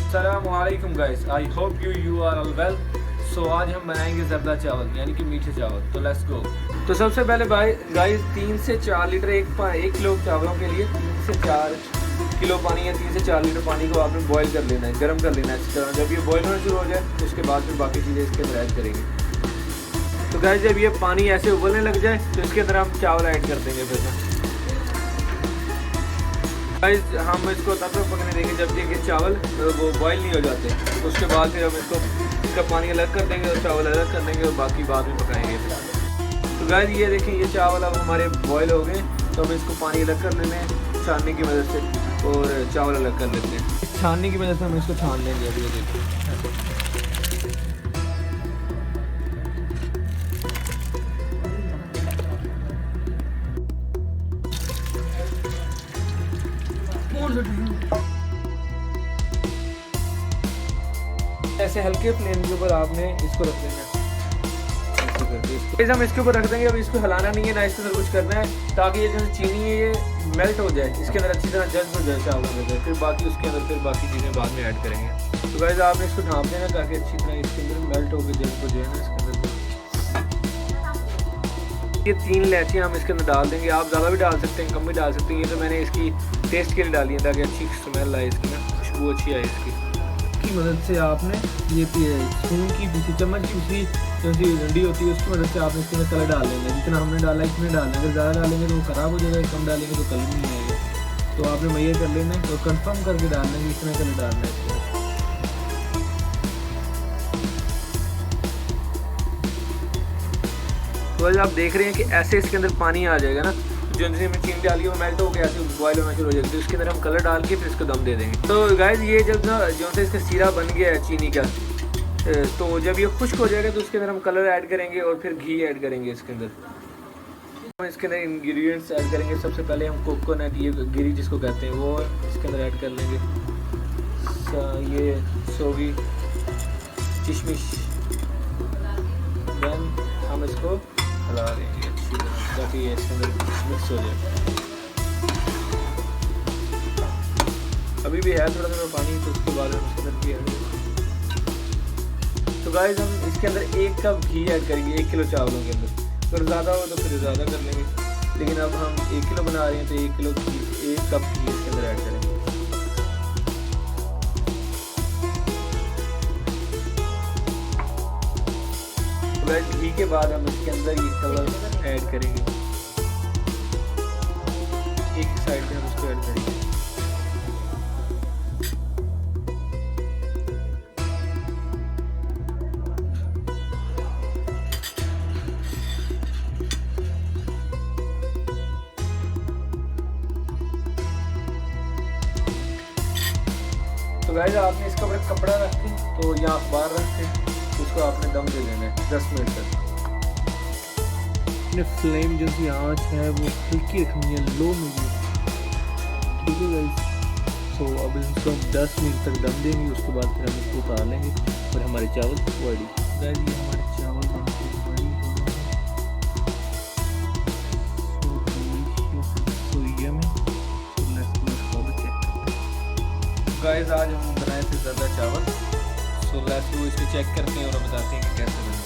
अस्सलामुअलैकुम guys, I hope you are all well. So आज हम बनाएंगे ज़रदा चावल यानी कि मीठे चावल। तो लेट्स गो। तो सबसे पहले गाइस 3 से 4 लीटर एक किलो चावलों के लिए 3 से 4 किलो पानी या 3 से 4 लीटर पानी को आपने बॉईल कर लेना है, गर्म कर लेना है अच्छी तरह। जब ये बॉईल होना शुरू हो जाए तो उसके बाद फिर बाकी चीज़ें इसके अंदर ऐड करेंगे। तो गाइस जब ये पानी ऐसे उबलने लग जाए तो इसके अंदर हम चावल ऐड कर देंगे। फिर गाइस हम इसको तब तक पकने देंगे जब तक ये चावल वो बॉईल नहीं हो जाते। तो उसके बाद फिर हम इसका पानी अलग कर देंगे और चावल अलग कर देंगे और बाकी बाद में पकाएंगे। तो गाइस ये देखें, ये चावल अब हमारे बॉईल हो गए। तो हम इसको पानी अलग कर लेने हैं छानने की मदद से और चावल अलग कर लेते हैं। इस छानने की मदद से हम इसको छान लेंगे। अभी ये देखिए ऐसे हल्के फ्लेम के ऊपर आपने इसको रख देना है। हम इसके ऊपर रख देंगे। अब इसको हिलाना नहीं है ना इसके अंदर कुछ करना है, ताकि ये जो चीनी है ये मेल्ट हो जाए, इसके अंदर अच्छी तरह जज्ब हो जाए चावलों के अंदर। फिर बाकी उसके अंदर फिर बाकी चीज़ें बाद में ऐड करेंगे। तो गाइस आपने इसको ढाँप देना ताकि अच्छी तरह इसके अंदर मेल्ट होकर जज्ब हो जाए ना इसके अंदर। ये 3 इलायचियाँ हम इसके अंदर डाल देंगे। आप ज़्यादा भी डाल सकते हैं, कम भी डाल सकते हैं। ये तो मैंने इसकी टेस्ट के लिए डाली है ताकि अच्छी स्मेल आए इसकी ना, खुशबू अच्छी आए इसकी मदद से आपने ये स्पून की पीछे चम्मच की पीछे जो सी डंडी होती है उसकी मदद से आपने इसके अंदर कलर डाल लेंगे। जितना हमने डाला है इतने डालना है। अगर ज़्यादा डालेंगे तो वो ख़राब हो जाएगा, कम डालेंगे तो कलर नहीं आएगा। तो आपने मैयर कर लेना है और कंफर्म करके डालना है कि इतना कलर डालना है इसके अंदर। तो आज आप देख रहे हैं कि ऐसे इसके अंदर पानी आ जाएगा ना, जो अंदर में चीनी डाली है वो मेल्ट हो गया, ऐसे बॉयल होना शुरू हो जाएगा। तो इसके अंदर हम कलर डाल के फिर इसको दम दे देंगे। तो गाइस ये जब ना जो से इसका सीरा बन गया है चीनी का, तो जब ये खुश्क हो जाएगा तो उसके अंदर हम कलर ऐड करेंगे और फिर घी ऐड करेंगे इसके अंदर। हम इसके अंदर इंग्रेडिएंट्स ऐड करेंगे। सबसे पहले हम कोकोनट, ये गिरी जिसको कहते हैं, वो इसके अंदर ऐड कर लेंगे। ये सोगी किशमिश, देन हम इसको हिला देंगे अच्छी तरह ताकि ये इसके अंदर मिक्स हो जाए। अभी भी है थोड़ा थोड़ा पानी, तो उसके बाद हम इसके अंदर घी ऐड करेंगे। तो गाइस हम इसके अंदर 1 कप घी ऐड करेंगे 1 किलो चावलों के अंदर। अगर ज़्यादा हो तो फिर ज़्यादा कर लेंगे, लेकिन अब हम 1 किलो बना रहे हैं तो 1 किलो 1 कप घी इसके अंदर ऐड करेंगे। घी के बाद हम इसके अंदर ये चावल ऐड करेंगे। एक साइड पे हम इसको ऐड करेंगे। तो गाइस आपने इसका ऊपर कपड़ा रख के तो या अखबार रख के इसको आपने दम दे देना है 10 मिनट तक। अपने फ्लेम जो सी आँच है वो हल्की रखनी है, लो में। ठीक है गाइस। सो अब इसको हम 10 मिनट तक दम देंगे। उसके बाद फिर हम इसको उतार लेंगे और हमारे चावल रेडी। गाइस ये हमारे चावल बनके रेडी हो गए हैं। गाइस आज हम बनाए थे ज़रदा चावल। सो लेट्स गो, इसको चेक करते हैं और बताते हैं कि कैसे बने।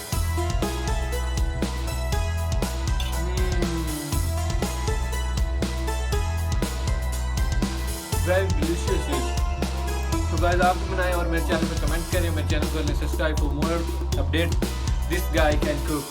Very delicious. तो गाइस आप भी बनाएं और मेरे चैनल पर कमेंट करें। मेरे चैनल को subscribe for more update. This guy can cook.